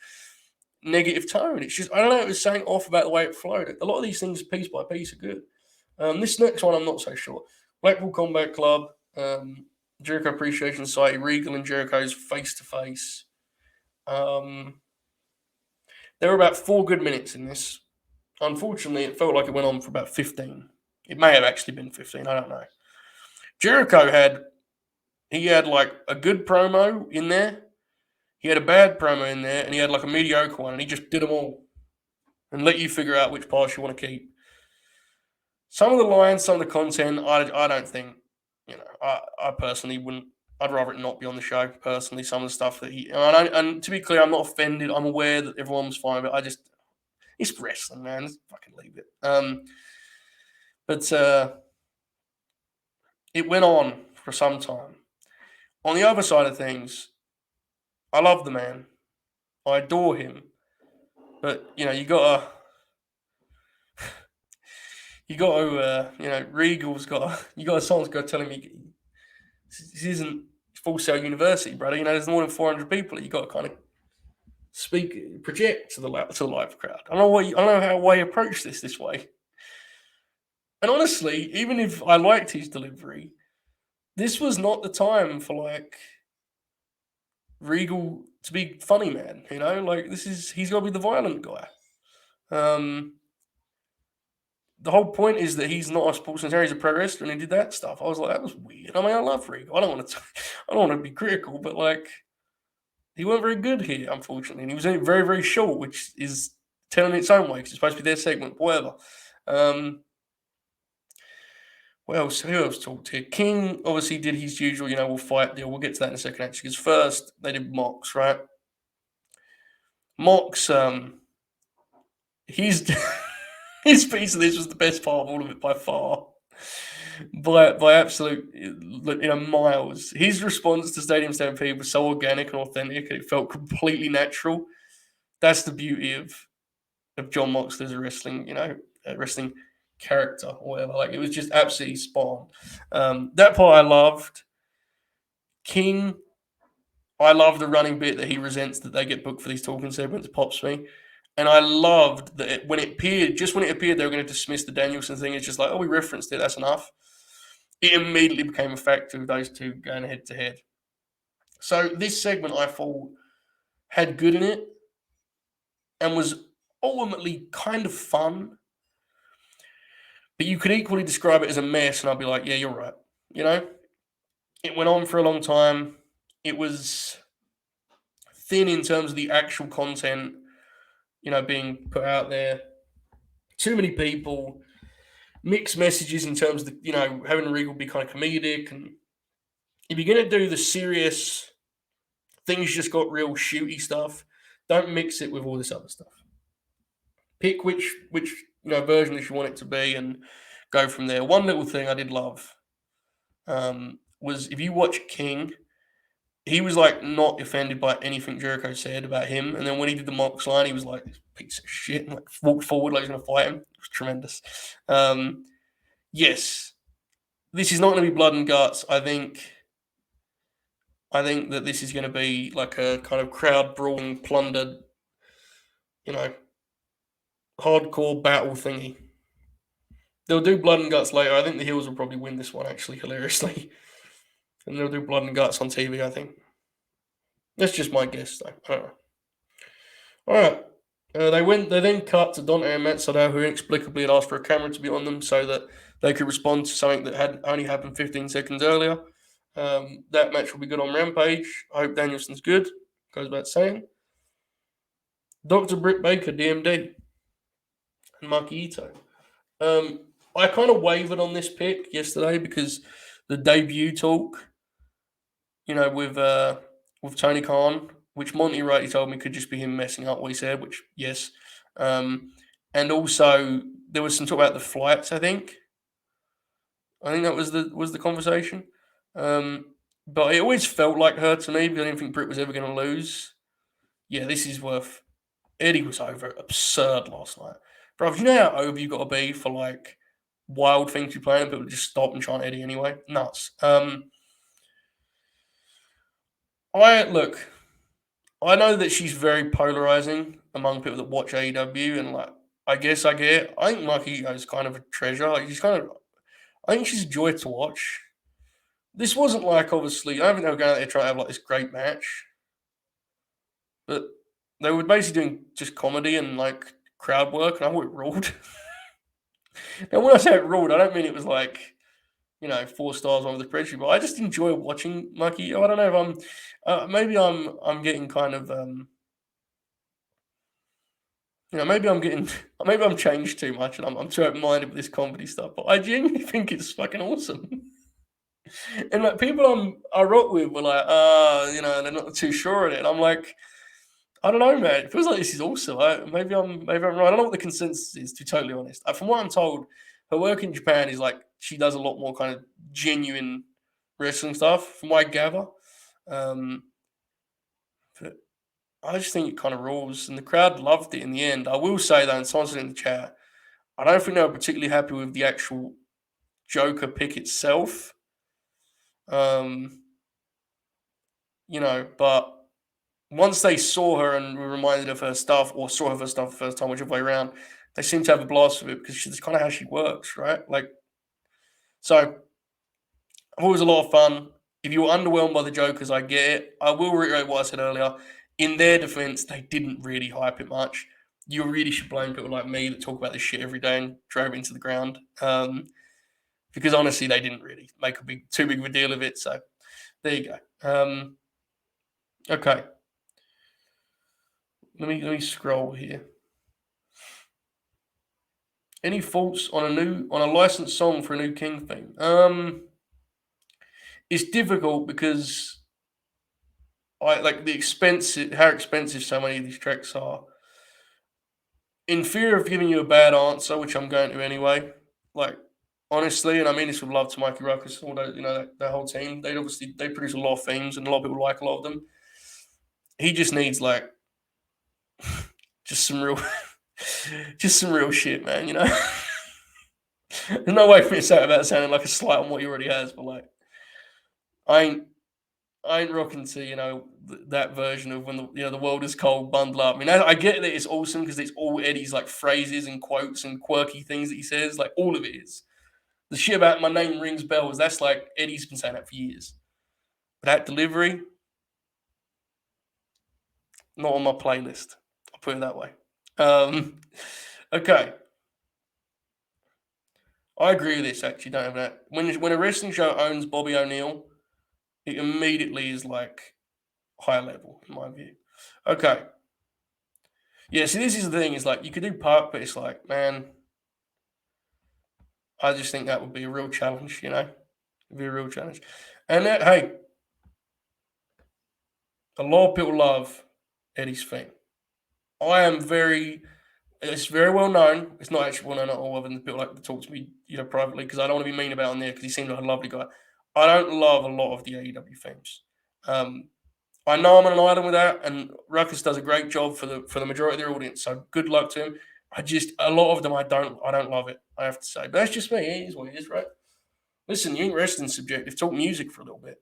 negative tone. It's just, I don't know, it was saying off about the way it flowed. A lot of these things, piece by piece, are good. This next one, I'm not so sure. Blackpool Combat Club, Jericho Appreciation Society, Regal and Jericho's face-to-face. There were about 4 good minutes in this. Unfortunately, it felt like it went on for about 15. It may have actually been 15, I don't know. Jericho had like a good promo in there, he had a bad promo in there, and he had like a mediocre one, and he just did them all and let you figure out which parts you want to keep. Some of the lines, some of the content, I don't think, I personally wouldn't. I'd rather it not be on the show, personally. Some of the stuff that and to be clear, I'm not offended. I'm aware that everyone was fine, but it's wrestling, man. Let's fucking leave it. But it went on for some time. On the other side of things, I love the man. I adore him. But, you gotta, Regal's someone's got to tell him this isn't Full Sail University, brother. There's more than 400 people. You got to kind of project to the live crowd. I don't know how I approach this way. And honestly, even if I liked his delivery, this was not the time for like Regal to be funny man. He's got to be the violent guy. The whole point is that he's not a sports center, he's a pro wrestler, and he did that stuff. I was like, that was weird. I mean, I love Regal. I don't want to be critical, but like, he wasn't very good here, unfortunately. And he was very, very short, which is telling its own way, because it's supposed to be their segment, whatever. Who else talked here? King obviously did his usual, we'll fight deal. We'll get to that in a second, actually, because first they did Mox, right? Mox, his piece of this was the best part of all of it by far. By absolute, miles. His response to Stadium Stampede was so organic and authentic, and it felt completely natural. That's the beauty of John Moxley as a wrestling, wrestling character or whatever. Like, it was just absolutely spot on. That part I loved. King, I love the running bit that he resents that they get booked for these talking segments. Pops me. And I loved that when it appeared, they were going to dismiss the Danielson thing. It's just like, we referenced it, that's enough. It immediately became a fact of those two going head to head. So this segment, I thought, had good in it and was ultimately kind of fun. But you could equally describe it as a mess, and I'd be like, yeah, you're right. It went on for a long time. It was thin in terms of the actual content, being put out there. Too many people. Mixed messages in terms of, having Regal be kind of comedic. And if you're going to do the serious things, just got real shooty stuff, don't mix it with all this other stuff. Pick which version that you want it to be and go from there. One little thing I did love was, if you watch King, he was like not offended by anything Jericho said about him. And then when he did the Mox line, he was like, this piece of shit, and like walked forward like he's going to fight him. It was tremendous. Yes, this is not going to be blood and guts. I think that this is going to be like a kind of crowd brawling, plundered, hardcore battle thingy. They'll do blood and guts later. I think the heels will probably win this one, actually, hilariously. And they'll do blood and guts on TV, I think. That's just my guess, though. I don't know. All right. They then cut to Dante and Matsuda, who inexplicably had asked for a camera to be on them so that they could respond to something that had only happened 15 seconds earlier. That match will be good on Rampage. I hope Danielson's good. Goes without saying. Dr. Britt Baker, DMD, and Maki Ito. I kind of wavered on this pick yesterday because the debut talk, with Tony Khan, which Monty rightly told me could just be him messing up what he said, which, yes. And also, there was some talk about the flights, I think. That was the conversation. But it always felt like her to me because I didn't think Britt was ever going to lose. Yeah, this is worth. Eddie was over absurd last night. Bro, you know how over you got to be for like wild things you play and people just stop and chant Eddie anyway? Nuts. I know that she's very polarizing among people that watch AEW, and I guess I get it. I think Maki is kind of a treasure. I think she's a joy to watch. This wasn't like, obviously, I don't think they were going out there trying to have like this great match, but they were basically doing just comedy and like crowd work, and I thought it ruled. Now, when I say it ruled, I don't mean it was like 4 stars on the spreadsheet, but I just enjoy watching Maki. I don't know if maybe I'm getting kind of maybe I'm changed too much and I'm too open-minded with this comedy stuff, but I genuinely think it's fucking awesome. And like people I rock with were like, they're not too sure on it. And I'm like, I don't know, man. It feels like this is awesome. Maybe I'm right. I don't know what the consensus is, to be totally honest. From what I'm told, her work in Japan is like she does a lot more kind of genuine wrestling stuff, from what I gather. But I just think it kind of rules, and the crowd loved it in the end. I will say that, and someone said in the chat, I don't think they were particularly happy with the actual Joker pick itself. But once they saw her and were reminded of her stuff, or saw her stuff the first time, whichever way around, they seem to have a blast with it because that's kind of how she works, right? So it was a lot of fun. If you were underwhelmed by the Jokers, I get it. I will reiterate what I said earlier. In their defense, they didn't really hype it much. You really should blame people like me that talk about this shit every day and drove it into the ground. Because honestly, they didn't really make too big of a deal of it. So there you go. Okay. Let me scroll here. Any thoughts on a licensed song for a new King theme? It's difficult because I like how expensive so many of these tracks are. In fear of giving you a bad answer, which I'm going to anyway, like honestly, and I mean this with love to Mikey Ruckus, although that whole team, they produce a lot of themes and a lot of people like a lot of them. He just needs like just some real shit, man. There's no way for me to say it without sounding like a slight on what he already has, but like I ain't rocking to that version of when the world is cold, bundle up. I mean, I get that it's awesome because it's all Eddie's like phrases and quotes and quirky things that he says. Like all of it is. The shit about my name rings bells. That's like Eddie's been saying that for years. But that delivery, not on my playlist. I'll put it that way. Okay. I agree with this. Actually, don't have that. When a wrestling show owns Bobby O'Neill, it immediately is like high level, in my view. Okay. Yeah, see, this is the thing. Is like you could do Park, but it's like, man, I just think that would be a real challenge. It'd be a real challenge. And hey, a lot of people love Eddie's theme. It's very well known. It's not actually well known at all, other than people like to talk to me, privately, because I don't want to be mean about him there because he seemed like a lovely guy. I don't love a lot of the AEW themes. I know I'm on an island with that, and Ruckus does a great job for the majority of their audience. So good luck to him. A lot of them I don't love it. I have to say, but that's just me. It is what it is, right? Listen, you ain't wrestling subjective. Talk music for a little bit.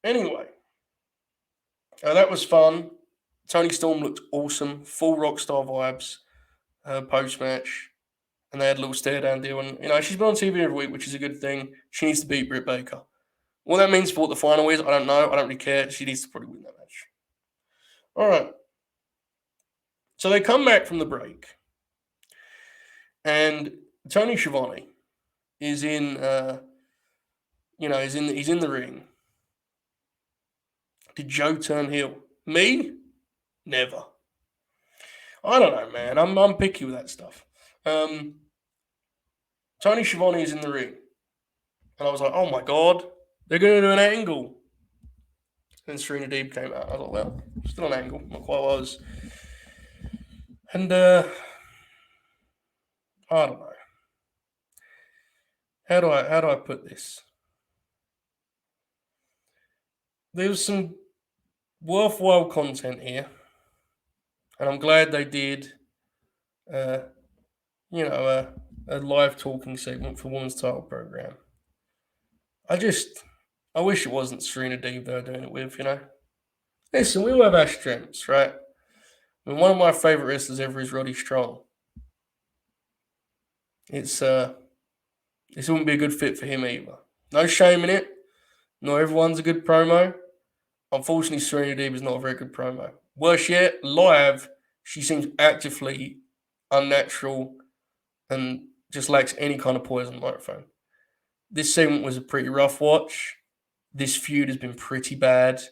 Anyway, that was fun. Tony Storm looked awesome, full rock star vibes. Post match, and they had a little stare down deal. And she's been on TV every week, which is a good thing. She needs to beat Britt Baker. What that means for what the final is, I don't know. I don't really care. She needs to probably win that match. All right. So they come back from the break, and Tony Schiavone is in, he's in the ring. Did Joe turn heel? Me? Never. I don't know, man. I'm picky with that stuff. Tony Schiavone is in the ring, and I was like, oh my god, they're going to do an angle. And Serena Deeb came out. I was like, well, still an angle, not quite what I was. And I don't know. How do I put this? There was some worthwhile content here, and I'm glad they did. A live talking segment for Women's Title Program. I wish it wasn't Serena Deeb they were doing it with. Listen, we all have our strengths, right? I mean, one of my favorite wrestlers ever is Roddy Strong. This wouldn't be a good fit for him either. No shame in it. Not everyone's a good promo. Unfortunately, Serena Deeb is not a very good promo. Worse yet, live, she seems actively unnatural and just lacks any kind of poise on the microphone. This segment was a pretty rough watch. This feud has been pretty bad.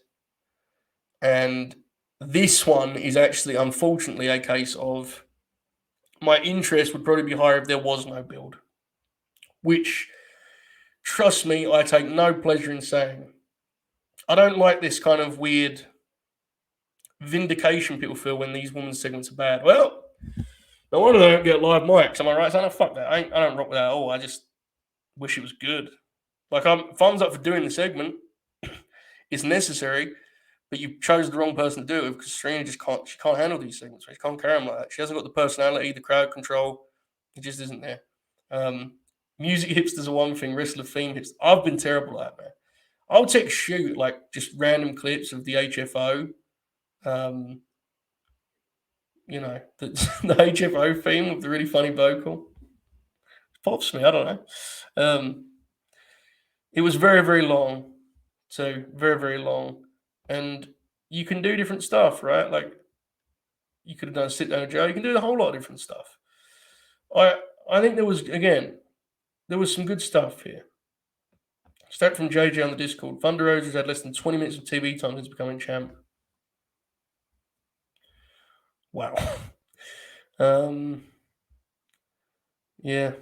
And this one is actually, unfortunately, a case of my interest would probably be higher if there was no build. Which, trust me, I take no pleasure in saying. I don't like this kind of weird vindication people feel when these women's segments are bad. Well, no wonder they don't get live mics. Am I right? So no, fuck that. I don't rock with that at all. I just wish it was good. Like, I'm thumbs up for doing the segment. It's necessary, but you chose the wrong person to do it because Serena just can't. She can't handle these segments. She can't carry them like that. She hasn't got the personality, the crowd control. It just isn't there. Music hipsters are one thing. Wrestler theme hipsters. I've been terrible at that, man. I'll shoot like just random clips of the HFO. The HFO theme with the really funny vocal. It pops me. I don't know. It was very, very long. So very, very long. And you can do different stuff, right? Like you could have done sit down Joe. You can do a whole lot of different stuff. I think there was some good stuff here. Stat from JJ on the Discord. Thunder Rose has had less than 20 minutes of TV time since becoming champ. Wow. Yeah.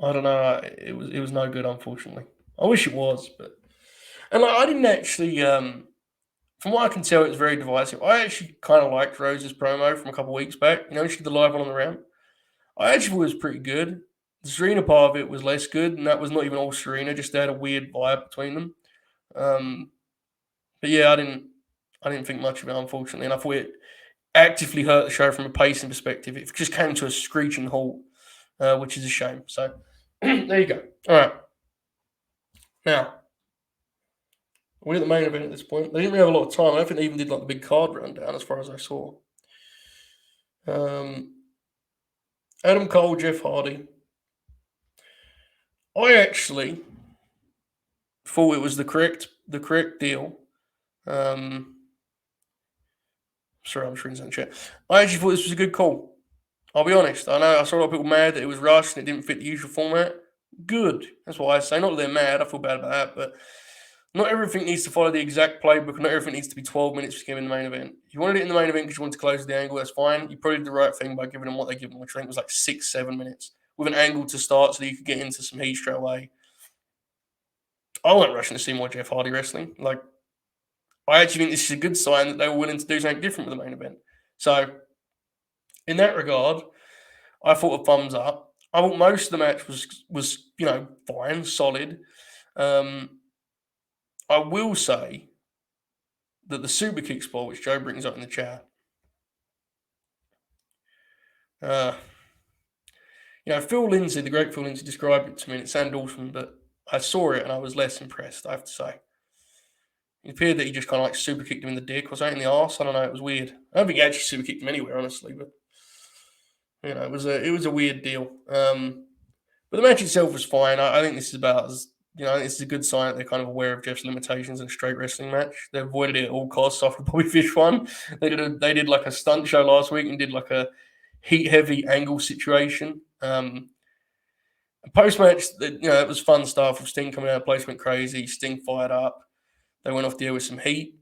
I don't know. It was no good, unfortunately. I wish it was, but I didn't actually. From what I can tell, it was very divisive. I actually kind of liked Rose's promo from a couple of weeks back. She did the live one on the ramp. I actually thought it was pretty good. The Serena part of it was less good, and that was not even all Serena. Just they had a weird vibe between them. But yeah, I didn't think much of it, unfortunately, and I thought it actively hurt the show from a pacing perspective. It just came to a screeching halt, which is a shame. So there you go. All right. Now, we're at the main event at this point. They didn't really have a lot of time. I don't think they even did like the big card rundown as far as I saw. Adam Cole, Jeff Hardy. I actually thought it was the correct deal. Sorry, I'm reading something in chat. I actually thought this was a good call. I'll be honest. I know I saw a lot of people mad that it was rushed and it didn't fit the usual format. Good. That's what I say. Not that they're mad. I feel bad about that, but not everything needs to follow the exact playbook. Not everything needs to be 12 minutes to give in the main event. If you wanted it in the main event because you wanted to close the angle, that's fine. You probably did the right thing by giving them what they give them, which I think was like 6-7 minutes with an angle to start so that you could get into some heat straight away. I wasn't rushing to see more Jeff Hardy wrestling. Like, I actually think this is a good sign that they were willing to do something different with the main event. So, in that regard, I thought a thumbs up. I thought most of the match was fine, solid. I will say that the super kick spot, which Joe brings up in the chat, Phil Lindsay, the great Phil Lindsay, described it to me, and it sounded awesome, but I saw it and I was less impressed, I have to say. It appeared that he just kind of like super kicked him in the dick or something in the arse. I don't know. It was weird. I don't think he actually super kicked him anywhere, honestly, but it was a weird deal. But the match itself was fine. I think this is about as It's a good sign that they're kind of aware of Jeff's limitations in a straight wrestling match. They avoided it at all costs after Bobby Fish won. They did like a stunt show last week and did like a heat-heavy angle situation. Post-match, it was fun stuff with Sting coming out, the place went crazy, Sting fired up. They went off the air with some heat.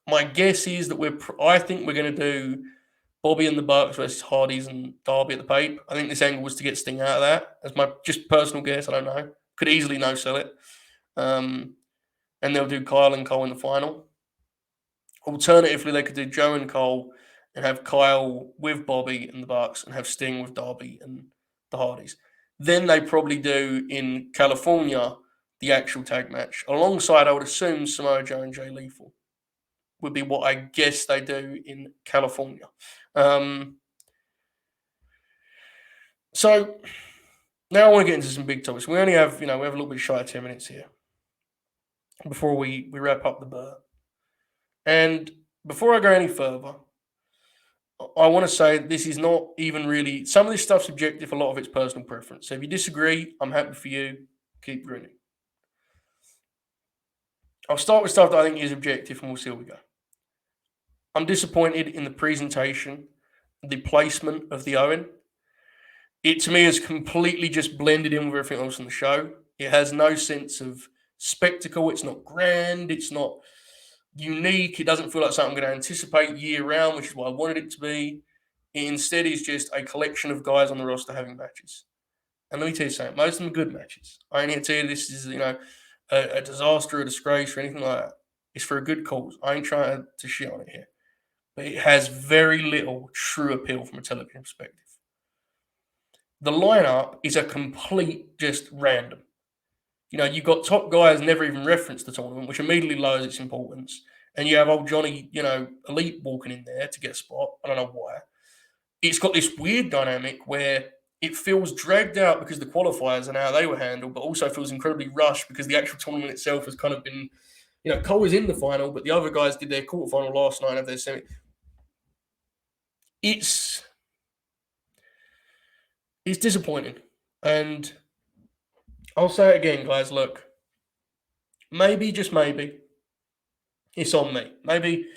My guess is that I think we're going to do Bobby and the Bucks versus Hardys and Darby at the Pape. I think this angle was to get Sting out of that. That's my just personal guess. I don't know. Could easily no-sell it. And they'll do Kyle and Cole in the final. Alternatively, they could do Joe and Cole and have Kyle with Bobby and the Bucks and have Sting with Darby and the Hardys. Then they probably do in California the actual tag match. Alongside, I would assume, Samoa Joe and Jay Lethal would be what I guess they do in California. So now I want to get into some big topics. We only have, we have a little bit shy of 10 minutes here before we wrap up the Bert. And before I go any further, I want to say this is not even really, some of this stuff's subjective, a lot of it's personal preference. So if you disagree, I'm happy for you. Keep grinning. I'll start with stuff that I think is objective and we'll see where we go. I'm disappointed in the presentation, the placement of the Owen. It, to me, is completely just blended in with everything else in the show. It has no sense of spectacle. It's not grand. It's not unique. It doesn't feel like something I'm going to anticipate year round, which is what I wanted it to be. It instead is just a collection of guys on the roster having matches. And let me tell you something, most of them are good matches. I ain't here to tell you this is, a disaster, a disgrace, or anything like that. It's for a good cause. I ain't trying to shit on it here. But it has very little true appeal from a television perspective. The lineup is a complete just random. You've got top guys never even referenced the tournament, which immediately lowers its importance. And you have old Johnny, Elite walking in there to get a spot. I don't know why. It's got this weird dynamic where it feels dragged out because the qualifiers and how they were handled, but also feels incredibly rushed because the actual tournament itself has kind of been, Cole was in the final, but the other guys did their quarterfinal last night of their semi. It's disappointing. And I'll say it again, guys. Look, maybe, just maybe, it's on me. Maybe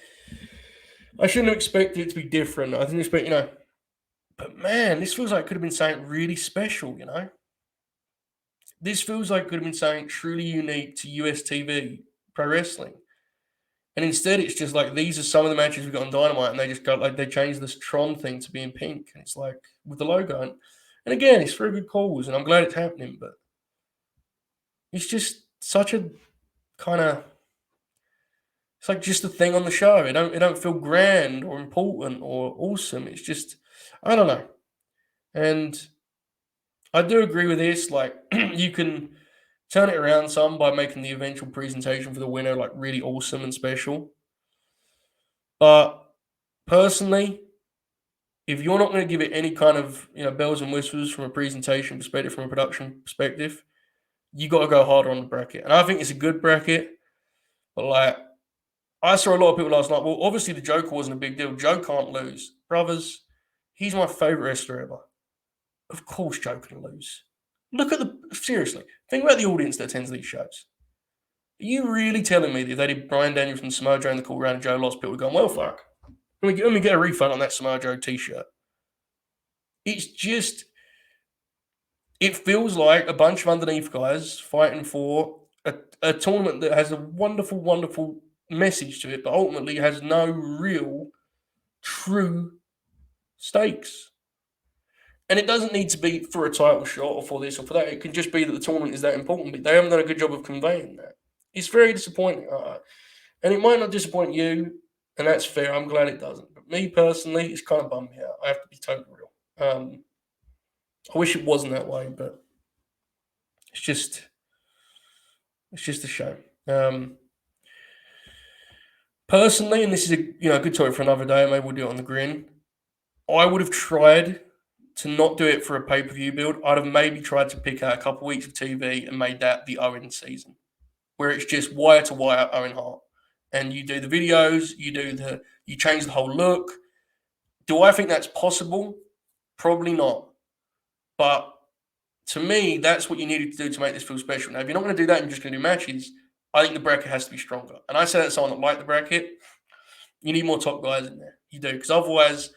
I shouldn't have expected it to be different. I didn't expect, but man, this feels like it could have been something really special, This feels like it could have been something truly unique to US TV, pro wrestling. And instead, it's just like, these are some of the matches we got on Dynamite, and they just got they changed this Tron thing to be in pink. And it's like, with the logo. And again, it's for a good cause, and I'm glad it's happening, but it's just such a kind of, it's like just a thing on the show. It don't feel grand or important or awesome. It's just, I don't know. And I do agree with this. Like, you can turn it around some by making the eventual presentation for the winner like really awesome and special. But personally, if you're not going to give it any kind of bells and whistles from a presentation perspective, from a production perspective, you got to go harder on the bracket. And I think it's a good bracket. But like, I saw a lot of people last night. Well, obviously the Joker wasn't a big deal. Joe can't lose. Brothers, he's my favorite wrestler ever. Of course Joe can lose. Look at seriously, think about the audience that attends these shows. Are you really telling me that if they did Bryan Daniels and Samoa Joe in the call round and Joe lost, people would go, well, fuck. Let me get a refund on that Samoa Joe t-shirt. It's just, it feels like a bunch of underneath guys fighting for a tournament that has a wonderful, wonderful message to it, but ultimately has no real, true stakes. And it doesn't need to be for a title shot or for this or for that. It can just be that the tournament is that important, but they haven't done a good job of conveying that. It's very disappointing. And it might not disappoint you, and that's fair. I'm glad it doesn't. But me personally, it's kind of bummed me out. I have to be totally real. I wish it wasn't that way, but it's just a shame. Personally, and this is a good topic for another day, maybe we'll do it on the grin. I would have tried to not do it for a pay-per-view build. I'd have maybe tried to pick out a couple weeks of TV and made that the Owen season, where it's just wire to wire Owen Hart, and you do the videos, you change the whole look. Do I think that's possible? Probably not, but to me, that's what you needed to do to make this feel special. Now, if you're not going to do that and you're just going to do matches, I think the bracket has to be stronger. And I say that to someone that liked the bracket. You need more top guys in there. You do. Because otherwise,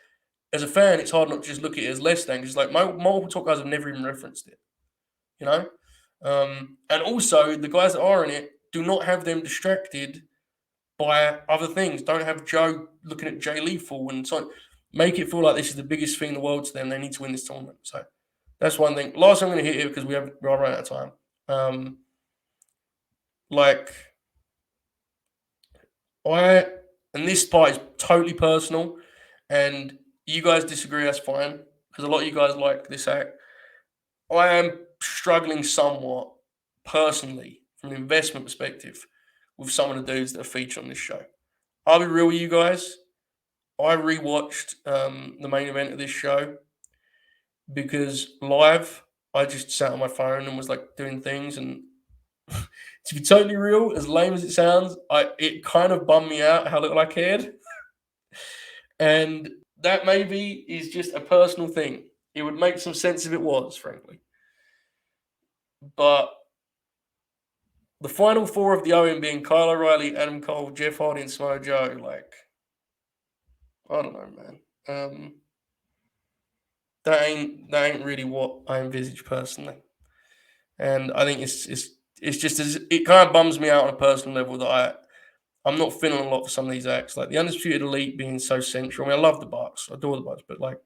as a fan, it's hard not to just look at it as less than. Because like multiple top guys have never even referenced it. You know? And also, the guys that are in it, do not have them distracted by other things. Don't have Joe looking at Jay Lethal and so make it feel like this is the biggest thing in the world to them. They need to win this tournament. So that's one thing. Last I'm going to hit here because we're right out of time. And this part is totally personal, and you guys disagree, that's fine, because a lot of you guys like this act. I am struggling somewhat personally from an investment perspective with some of the dudes that are featured on this show. I'll be real with you guys. I rewatched the main event of this show because live, I just sat on my phone and was like doing things. And to be totally real, as lame as it sounds, it kind of bummed me out how little I cared. And that maybe is just a personal thing. It would make some sense if it was, frankly. But the final four of the OM being Kyle O'Reilly, Adam Cole, Jeff Hardy, and Samoa Joe, like, I don't know, man. That ain't really what I envisage personally. And I think it's just it kind of bums me out on a personal level that I'm not feeling a lot for some of these acts. Like the Undisputed Elite being so central. I mean, I love the Bucks. I adore the Bucks. But like,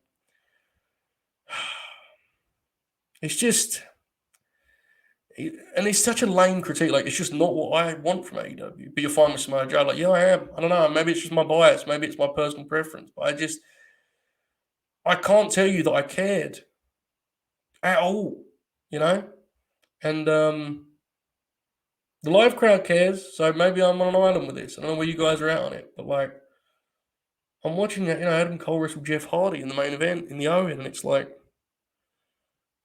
it's just... And it's such a lame critique. Like, it's just not what I want from AEW. But you're fine with Samoa Joe. Like, yeah, I am. I don't know. Maybe it's just my bias. Maybe it's my personal preference. But I can't tell you that I cared at all, you know? And the live crowd cares. So maybe I'm on an island with this. I don't know where you guys are at on it. But, like, I'm watching, Adam Cole wrestle Jeff Hardy in the main event in the Owen. And it's like,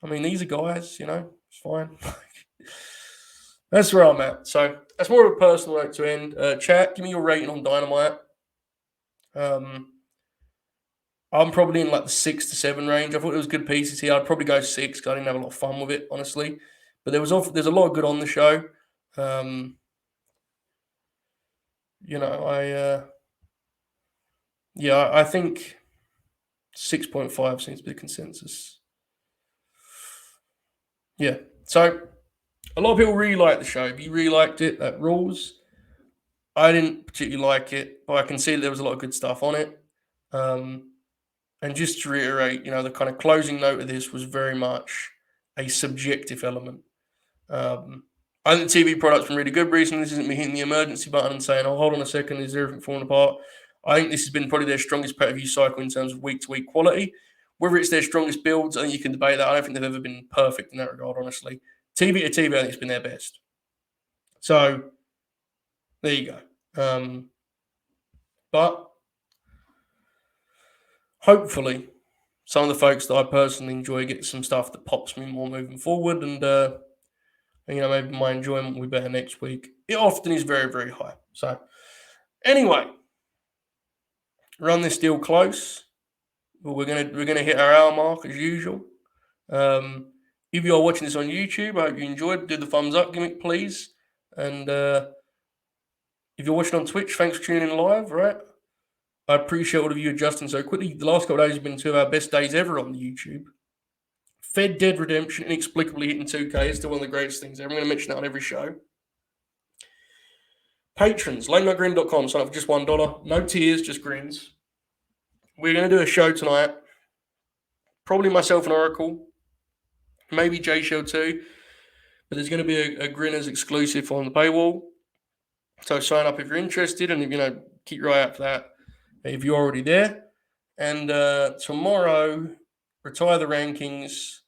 I mean, these are guys, it's fine. That's where I'm at. So that's more of a personal note to end. Chat, give me your rating on Dynamite. I'm probably in like the 6 to 7 range. I thought it was good pieces here. I'd probably go 6 because I didn't have a lot of fun with it, honestly. But there's a lot of good on the show. I think 6.5 seems to be the consensus. Yeah. So a lot of people really like the show. If you really liked it, that rules. I didn't particularly like it, but I can see that there was a lot of good stuff on it. And just to reiterate, the kind of closing note of this was very much a subjective element. I think TV product's been really good recently. This isn't me hitting the emergency button and saying, oh, hold on a second, is everything falling apart? I think this has been probably their strongest pay-per-view cycle in terms of week-to-week quality. Whether it's their strongest builds, I think you can debate that. I don't think they've ever been perfect in that regard, honestly. TV to TV, I think it's been their best. So, there you go. But hopefully, some of the folks that I personally enjoy get some stuff that pops me more moving forward, and maybe my enjoyment will be better next week. It often is very, very high. So, anyway, run this deal close. But we're gonna hit our hour mark as usual. If you are watching this on YouTube, I hope you enjoyed. Do the thumbs up gimmick, please. And if you're watching on Twitch, thanks for tuning in live. Right, I appreciate all of you adjusting so quickly. The last couple of days have been two of our best days ever on the YouTube. Fed Dead Redemption inexplicably hitting 2K is still one of the greatest things ever. I'm going to mention that on every show. Patrons, latenightgrin.com. Sign up for just $1. No tears, just grins. We're going to do a show tonight. Probably myself and Oracle. Maybe J Show too. But there's going to be a Grinners exclusive on the paywall. So sign up if you're interested. And, keep your eye out for that if you're already there. And tomorrow, retire the rankings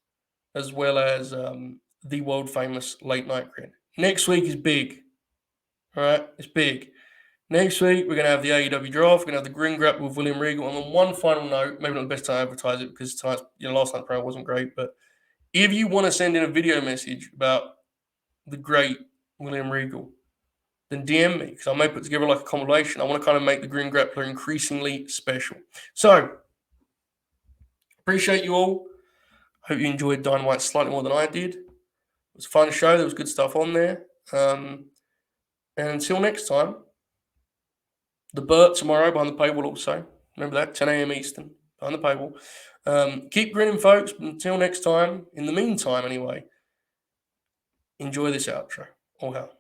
as well as the world famous Late Night Grin. Next week is big. All right, it's big. Next week, we're going to have the AEW draft. We're going to have the Grin Grapple with William Regal. And on one final note, maybe not the best time to advertise it because tonight's, last night's program wasn't great. But if you want to send in a video message about the great William Regal, then DM me because I may put together like a compilation. I want to kind of make the Grin Grappler increasingly special. So, appreciate you all. Hope you enjoyed Dynamite slightly more than I did. It was a fun show. There was good stuff on there. And until next time, the Bert tomorrow behind the paywall also. Remember that, 10 a.m. Eastern, behind the paywall. Keep grinning, folks. Until next time, in the meantime, anyway, enjoy this outro. All hell.